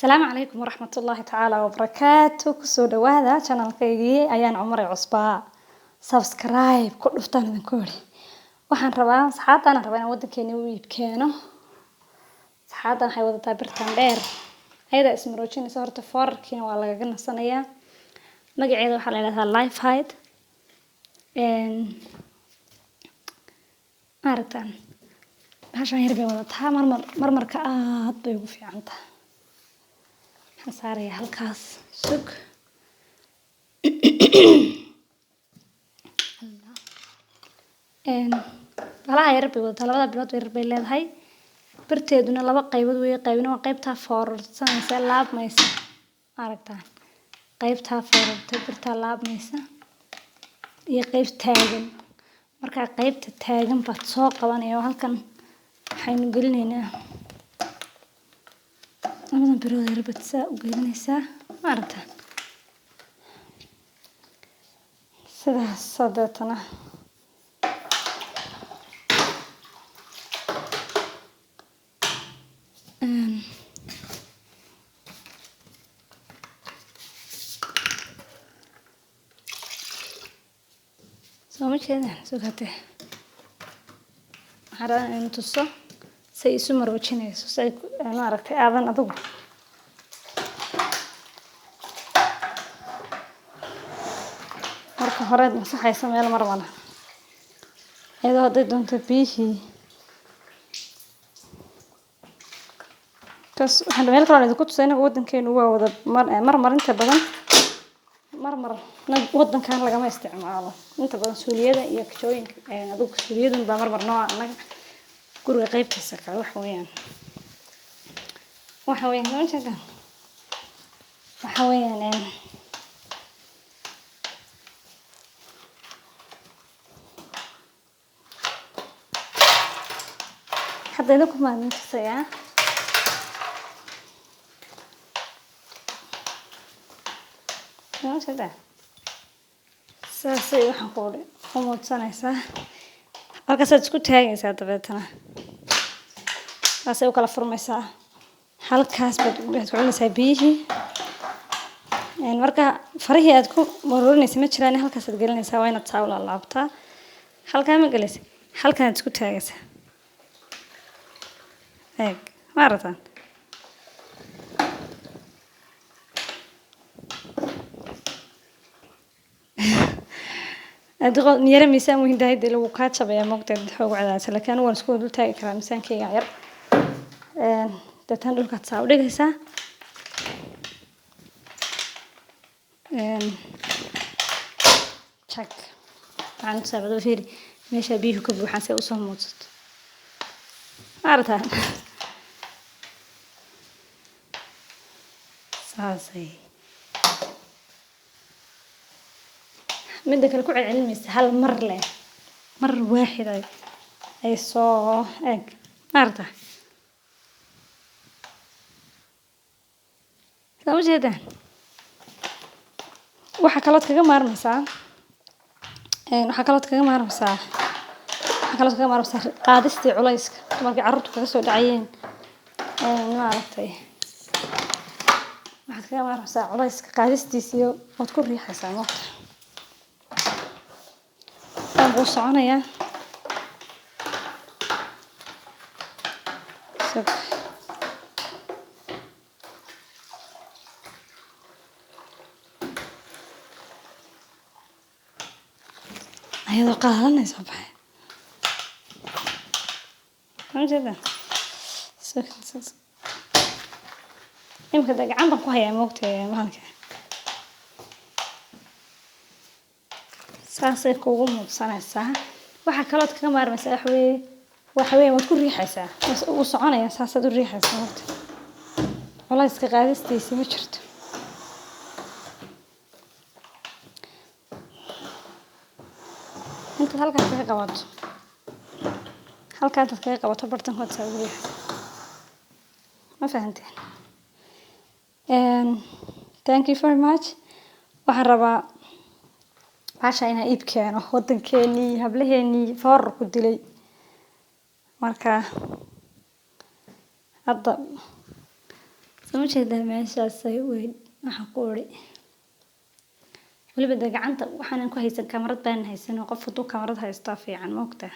السلام عليكم ورحمة الله تعالى وبركاته كسو دوادا channel كيغي ayaan cumar cusbaa subscribe ku dhuftaan idin ku heli waxaan rabaa saxaabtaan rabaa inaan wadankeena u iibkeeno saxaabtaan waxay wadataa birtan dheer ayada ismaroojinaysa horta foorarkiina waa lagaga nasanayaa magaceeda waxaa la yiraahdaa life hide aragtaan bahashan yar bay wadataa marmarka aad bay ugu fiican tahay saaraya halkaas sug balaha yar bay wadataa labada bilood yar bay leedahay birteeduna laba qaybood way qaybina waa qaybta foorarsanaysa laabmaysa aragtaan qaybta foorarta birta laabmaysa iyo qayb taagan marka qaybta taagan baad soo qabanaya halkan waxaynu gelinaynaa labadan bilood yar baad saa u gelinaysaa aragtaan sidaas sadeetana soo jeedaan sugate waxaan inuu tuso say isu maroojinayso say ma aragtay aadan adigu marka hore masaxaysa meel marmana iyadoo hadday doonto biyihii kas waxaan meel kale idinku tusay inaga wadankeenu waa wada marmarinta badan marmar wadankan lagama isticmaalo inta badan suuliyada iyo kajooyinka adigu suuliyadu baa marmar nooca anaga guriga qaybtiisa kale waxa weeyaan hadda idinku maadin tusayaa saasay waxaan ku muudsanaysaa halkaasaad isku taagaysaa dabeetana saasay u kala furmaysaa halkaas baad ku celinaysaa biyihii marka farihii aad ku marorinaysa ma jiraan halkaasaad gelinaysaa waa inaad saa u laabtaa halkaa ma gelaysa halkanaad isku taagaysaa eeg ma aragtaan adigo niyara miisaan weyn dahay dee lagu kaa jabaya moogteed xoog cadaadisa laakiin anigu waan isku dul taagi karaa miisaankayga yar deetan dhulkaad saa u dhigaysaa jag waxaan tusaabado fiiri meesha biyuhu ka buuxaan si ay usoo muudsato aragtaan saasay midda kale ku celcelinaysa hal mar leh mar waaxid ay soo eeg maarta soo jeedaan waxa kalood kaga maarmaysaa qaadistii culayska markii carruurtu kaga soo dhacayeen maaragtay waxaad kaga maarmaysaa culayska qaadistiisiyo waad ku riixaysaa moogta buu soconayaa ayadoo qaadanaysa baxay anjada imka gacan baan ku hayaa moogtay mahalka saasay kugu muudsanaysaa waxa kalood kaga maarmaysaa waxa weeye waad ku riixaysaa uu soconaya saasaad u riixaysaa horta culayska qaadistiisa ma jirto intaad halkaas kaga qabato bartankood saa ugu riixaysaa ma fahanteen thank you very much waxaan rabaa baasha inaan iib keeno wadankeenii hablaheenii foorarku dilay marka hadda soo jeedaa meeshaas ay weyn waxaan ku ori waliba gacanta waxaan ku haysan kamarad baan haysan qof waddo kamarad haysta fiican ma ogtaa